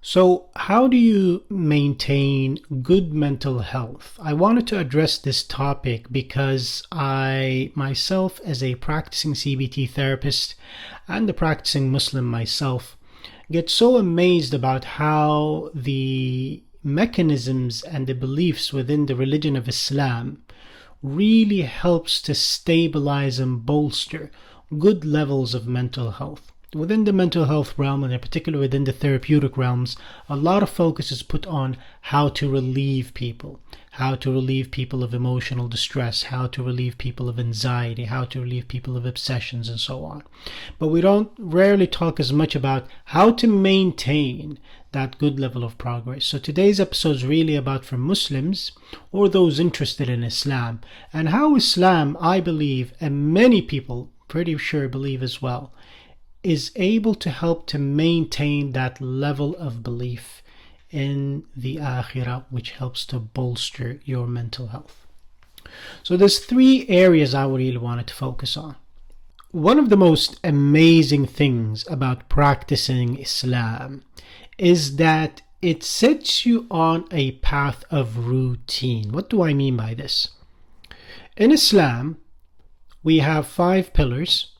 So, how do you maintain good mental health? I wanted to address this topic because I myself, as a practicing CBT therapist and a practicing Muslim myself, get so amazed about how the mechanisms and the beliefs within the religion of Islam really helps to stabilize and bolster good levels of mental health. Within the mental health realm, and in particular within the therapeutic realms, a lot of focus is put on how to relieve people of emotional distress, how to relieve people of anxiety, how to relieve people of obsessions, and so on. But we don't rarely talk as much about how to maintain that good level of progress. So today's episode is really about for Muslims or those interested in Islam, and how Islam, I believe, and many people pretty sure believe as well, is able to help to maintain that level of belief in the Akhirah, which helps to bolster your mental health. So there's three areas I really wanted to focus on. One of the most amazing things about practicing Islam is that it sets you on a path of routine. What do I mean by this? In Islam, we have 5 pillars.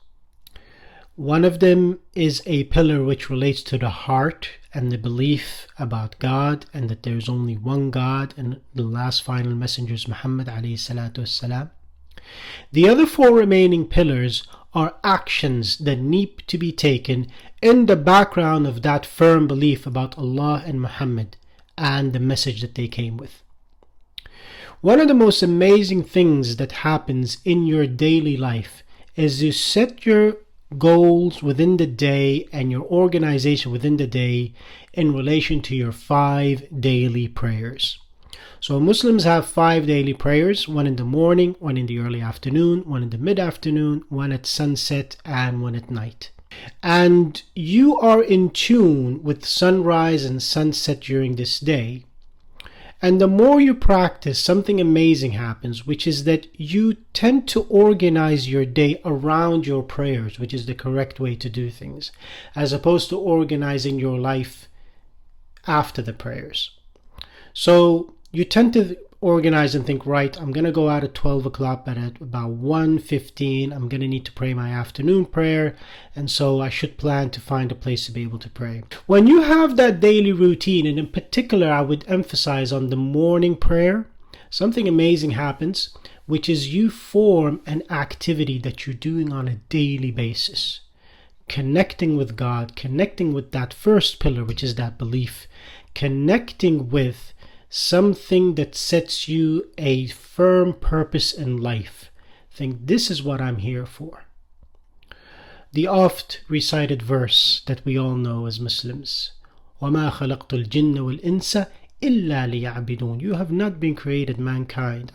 One of them is a pillar which relates to the heart and the belief about God and that there is only one God and the last final messenger is Muhammad alayhi salatu wassalam. The other 4 remaining pillars are actions that need to be taken in the background of that firm belief about Allah and Muhammad and the message that they came with. One of the most amazing things that happens in your daily life is you set your goals within the day and your organization within the day in relation to your 5 daily prayers. So Muslims have 5 daily prayers, one in the morning, one in the early afternoon, one in the mid-afternoon, one at sunset, and one at night. And you are in tune with sunrise and sunset during this day. And the more you practice, something amazing happens, which is that you tend to organize your day around your prayers, which is the correct way to do things, as opposed to organizing your life after the prayers. So you tend to organize and think, right, I'm going to go out at 12 o'clock, but at about 1:15, I'm going to need to pray my afternoon prayer, and so I should plan to find a place to be able to pray. When you have that daily routine, and in particular, I would emphasize on the morning prayer, something amazing happens, which is you form an activity that you're doing on a daily basis. Connecting with God, connecting with that first pillar, which is that belief, connecting with something that sets you a firm purpose in life. Think, this is what I'm here for. The oft recited verse that we all know as Muslims, وَمَا خَلَقْتُ الْجِنَّ وَالْإِنسَ إِلَّا لِيَعْبِدُونَ. You have not been created, mankind.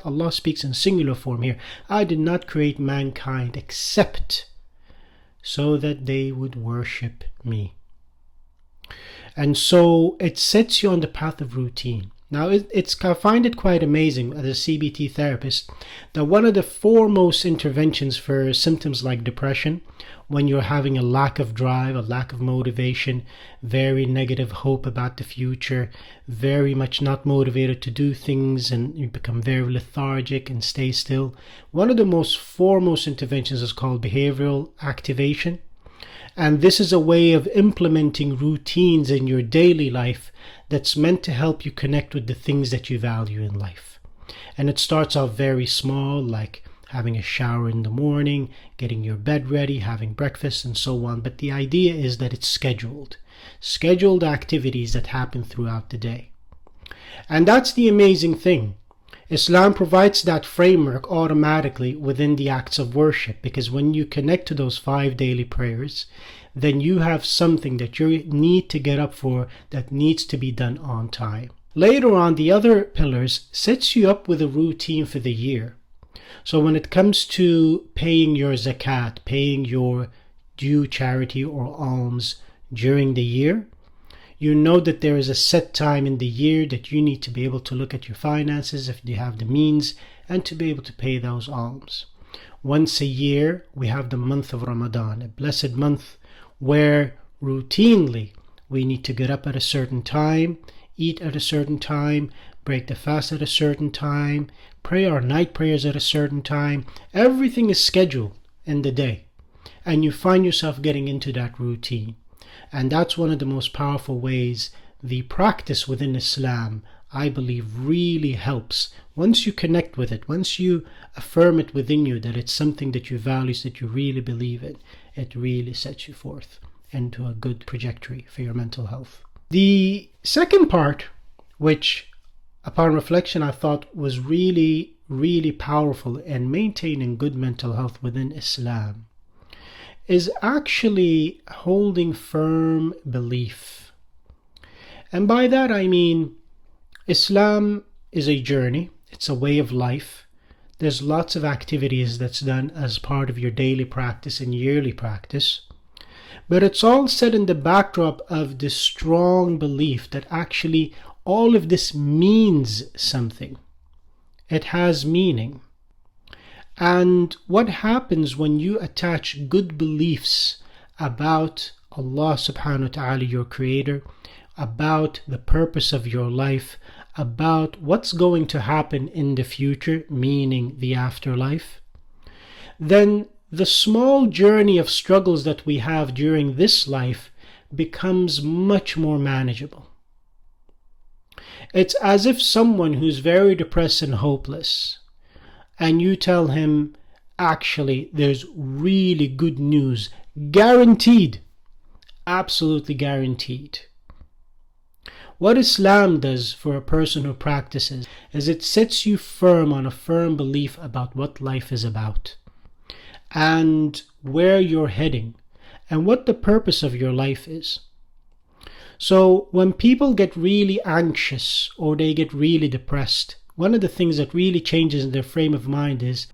Allah speaks in singular form here. I did not create mankind except so that they would worship me. And so it sets you on the path of routine. Now, I find it quite amazing as a CBT therapist that one of the foremost interventions for symptoms like depression, when you're having a lack of drive, a lack of motivation, very negative hope about the future, very much not motivated to do things, and you become very lethargic and stay still, one of the most foremost interventions is called behavioral activation. And this is a way of implementing routines in your daily life that's meant to help you connect with the things that you value in life. And it starts off very small, like having a shower in the morning, getting your bed ready, having breakfast, and so on. But the idea is that it's scheduled activities that happen throughout the day. And that's the amazing thing. Islam provides that framework automatically within the acts of worship, because when you connect to those 5 daily prayers, then you have something that you need to get up for that needs to be done on time. Later on, the other pillars sets you up with a routine for the year. So when it comes to paying your zakat, paying your due charity or alms during the year, you know that there is a set time in the year that you need to be able to look at your finances if you have the means and to be able to pay those alms. Once a year, we have the month of Ramadan, a blessed month where routinely We need to get up at a certain time, eat at a certain time, break the fast at a certain time, pray our night prayers at a certain time. Everything is scheduled in the day. And you find yourself getting into that routine. And that's one of the most powerful ways the practice within Islam, I believe, really helps. Once you connect with it, once you affirm it within you that it's something that you value, that you really believe in, it really sets you forth into a good trajectory for your mental health. The second part, which upon reflection I thought was really, really powerful in maintaining good mental health within Islam, is actually holding firm belief. And by that I mean Islam is a journey, it's a way of life. There's lots of activities that's done as part of your daily practice and yearly practice. But it's all set in the backdrop of this strong belief that actually all of this means something. It has meaning. And what happens when you attach good beliefs about Allah subhanahu wa ta'ala, your creator, about the purpose of your life, about what's going to happen in the future, meaning the afterlife, then the small journey of struggles that we have during this life becomes much more manageable. It's as if someone who's very depressed and hopeless, and you tell him, actually, there's really good news, guaranteed, absolutely guaranteed. What Islam does for a person who practices is it sets you firm on a firm belief about what life is about and where you're heading and what the purpose of your life is. So when people get really anxious or they get really depressed, one of the things that really changes in their frame of mind is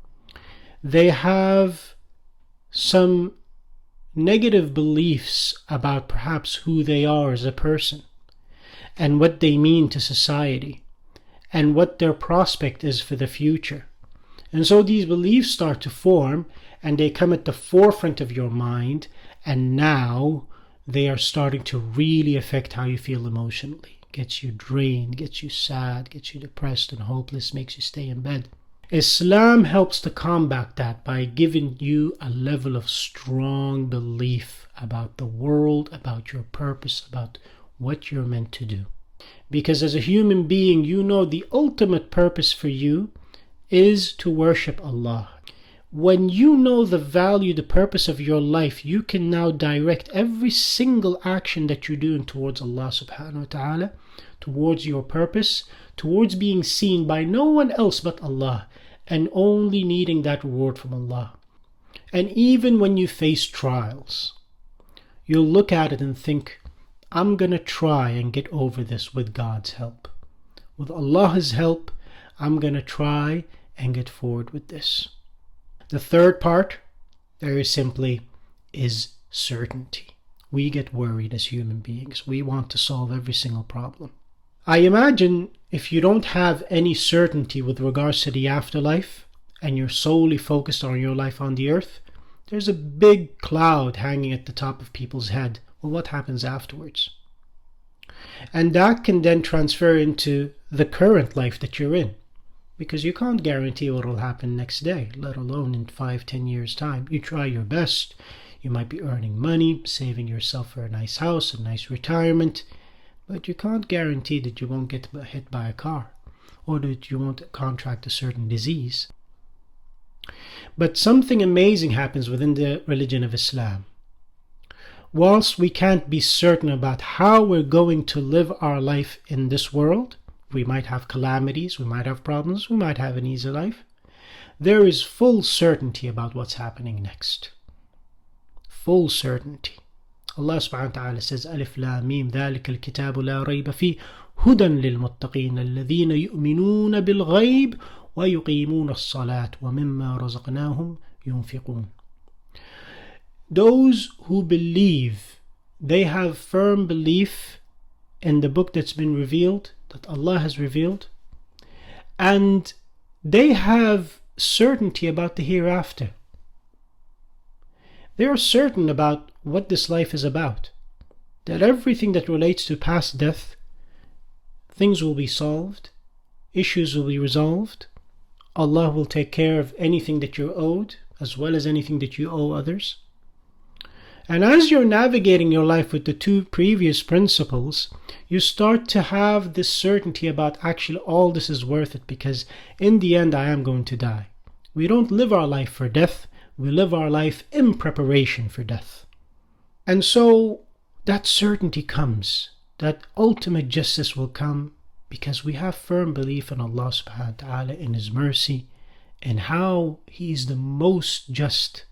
they have some negative beliefs about perhaps who they are as a person and what they mean to society and what their prospect is for the future. And so these beliefs start to form and they come at the forefront of your mind, and now they are starting to really affect how you feel emotionally. Gets you drained, gets you sad, gets you depressed and hopeless, makes you stay in bed. Islam helps to combat that by giving you a level of strong belief about the world, about your purpose, about what you're meant to do. Because as a human being, you know the ultimate purpose for you is to worship Allah. When you know the value, the purpose of your life, you can now direct every single action that you're doing towards Allah subhanahu wa ta'ala, towards your purpose, towards being seen by no one else but Allah, and only needing that reward from Allah. And even when you face trials, you'll look at it and think, I'm going to try and get over this with God's help. With Allah's help, I'm going to try and get forward with this. The third part, very simply, is certainty. We get worried as human beings. We want to solve every single problem. I imagine if you don't have any certainty with regards to the afterlife and you're solely focused on your life on the earth, there's a big cloud hanging at the top of people's head. Well, what happens afterwards? And that can then transfer into the current life that you're in, because you can't guarantee what will happen next day, let alone in 5-10 years' time. You try your best. You might be earning money, saving yourself for a nice house, a nice retirement, but you can't guarantee that you won't get hit by a car or that you won't contract a certain disease. But something amazing happens within the religion of Islam. Whilst we can't be certain about how we're going to live our life in this world, we might have calamities, we might have problems, we might have an easy life, there is full certainty about what's happening next. Full certainty. Allah subhanahu wa ta'ala says, Alif Lam Mim, ذَلِكَ الْكِتَابُ لَا رَيْبَ فِيهِ هُدًى لِلْمُتَّقِينَ الَّذِينَ يُؤْمِنُونَ بِالْغَيْبِ وَيُقِيمُونَ الصَّلَاةَ وَمِمَّا رَزَقْنَاهُمْ يُنْفِقُونَ. Those who believe, they have firm belief in the book that's been revealed, that Allah has revealed, and they have certainty about the hereafter. They are certain about what this life is about. that everything that relates to past death, things will be solved, issues will be resolved. Allah will take care of anything that you're owed, as well as anything that you owe others. And as you're navigating your life with the two previous principles, you start to have this certainty about actually all this is worth it, because in the end I am going to die. We don't live our life for death, we live our life in preparation for death. And so that certainty comes, that ultimate justice will come, because we have firm belief in Allah subhanahu wa ta'ala, in His mercy, and how He is the most just.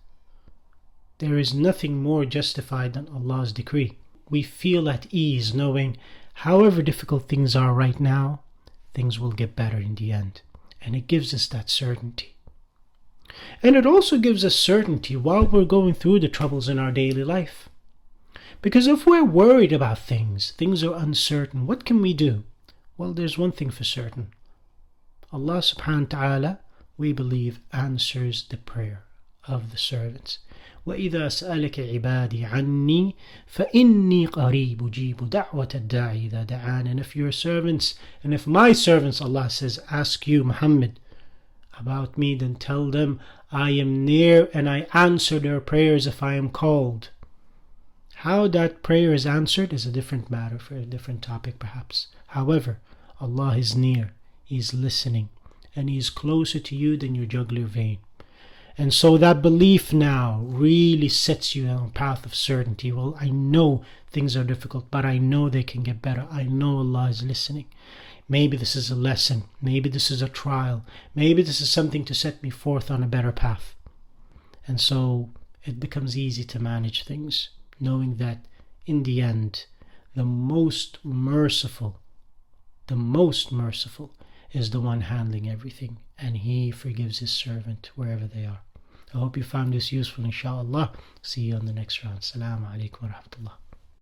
There is nothing more justified than Allah's decree. We feel at ease knowing however difficult things are right now, things will get better in the end. And it gives us that certainty. And it also gives us certainty while we're going through the troubles in our daily life. Because if we're worried about things are uncertain, what can we do? Well, there's one thing for certain. Allah subhanahu wa ta'ala, we believe, answers the prayer of the servants. وَإِذَا سَأَلَكَ عِبَادِي عَنِّي فَإِنِّي قَرِيبُ جِيبُ دَعْوَةَ الدَّاعِ إِذَا دَعَانِ. And if your servants, and if my servants, Allah says, ask you, Muhammad, about me, then tell them, I am near and I answer their prayers if I am called. How that prayer is answered is a different matter for a different topic perhaps. However, Allah is near, He is listening, and He is closer to you than your jugular vein. And so that belief now really sets you on a path of certainty. Well, I know things are difficult, but I know they can get better. I know Allah is listening. Maybe this is a lesson. Maybe this is a trial. Maybe this is something to set me forth on a better path. And so it becomes easy to manage things, knowing that in the end, the most merciful is the one handling everything, and He forgives His servant wherever they are. I hope you found this useful, inshallah. See you on the next round. Assalamu alaikum wa rahmatullah.